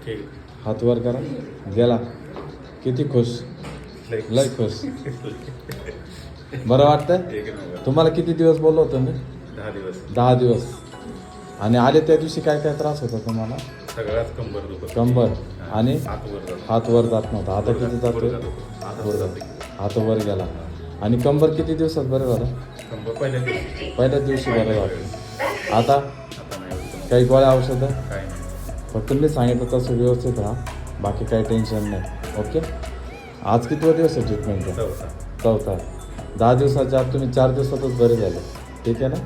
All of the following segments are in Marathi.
ठीक. हात वर करा. गेला. किती खुश. लय खुश. बरं वाटतंय. एक नंबर. तुम्हाला किती दिवस बोललो होतो मी? 10 दिवस. 10 दिवस. आणि आले त्या दिवशी काय काय त्रास होता तुम्हाला? सगळ्याच कंबर दुखत. कंबर आणि हात वर जात नव्हता. आता किती जातो? हात वर जाते. हात वर गेला. आणि कंबर किती दिवसात बरं झालं? कंबर पहिल्याच दिवशी बरं झालं. आता आता नाही होत. काही गोळ्या औषधं? काय नाही. फक्त मी सांगितलं तसं व्यवस्थित राहा. बाकी काही टेन्शन नाही. ओके. आज किती दिवस आहे ट्रीटमेंटचा? चौथा. 10 दिवसाच्या आत तुम्ही 4 दिवसातच बरे झाले. ठीक आहे ना?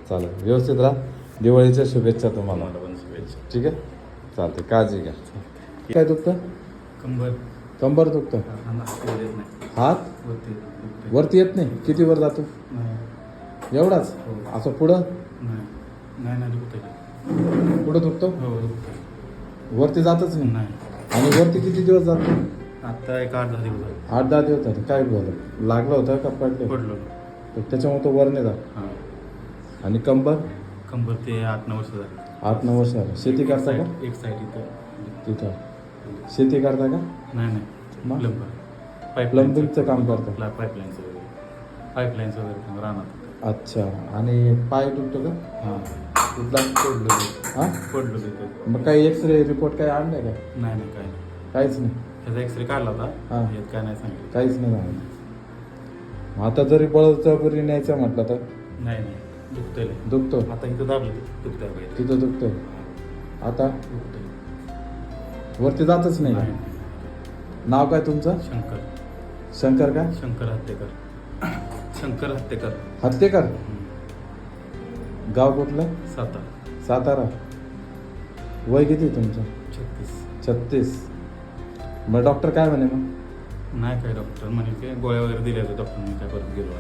चालेल. व्यवस्थित राहा. दिवाळीच्या शुभेच्छा तुम्हाला. मला पण शुभेच्छा. ठीक आहे. चालते. काळजी घ्या. काय दुखतं? कंबर दुखतं. हात वरती येत नाही. किती वर जातो? एवढाच. असं पुढं पुढं दुखतो. वरती जातच नाही. आणि वरती किती दिवस जातो? आता एक 8-10 दिवस झाले. 8-10 दिवस झाले. काय झालं? लागलं होतं का पडलो. त्याच्यामुळे तो वर नाही जात. हां. आणि कंबर ते 8-9 वर्ष झाली. 8-9 वर्ष झालं. शेती करता का? एक साईड इथं. तिथं शेती करता का? नाही मग? प्लंबर. प्लंबिंगचं काम करता. पाईपलाईन्स वगैरे राहणार. अच्छा. आणि पाय दुखतो का? हां. कुठला? हां. पडलो तिथं. मग काही एक्सरे रिपोर्ट काही आणलाय का? नाही काय नाही. काहीच नाही. त्याचा एक्सरे काढला होता. हां. यात काय नाही सांगितलं. काहीच नाही झालं. आता जरी बळजबरी न्यायचं म्हटलं तर नाही दुखतंय. दुखतो. आता इथं दाबलं दुखतंय पाहिजे. तिथं दुखतोय. आता दुखतंय. वरती जातच नाही. नाव काय तुमचं? शंकर काय? शंकर हत्तेकर. हत्तेकर. गाव कुठलं? सातारा. वय किती तुमचं? 36. मग डॉक्टर काय म्हणे मग? नाही काय डॉक्टर म्हणे की गोळ्या वगैरे दिल्या होत्या डॉक्टरने. काय परत गेलो.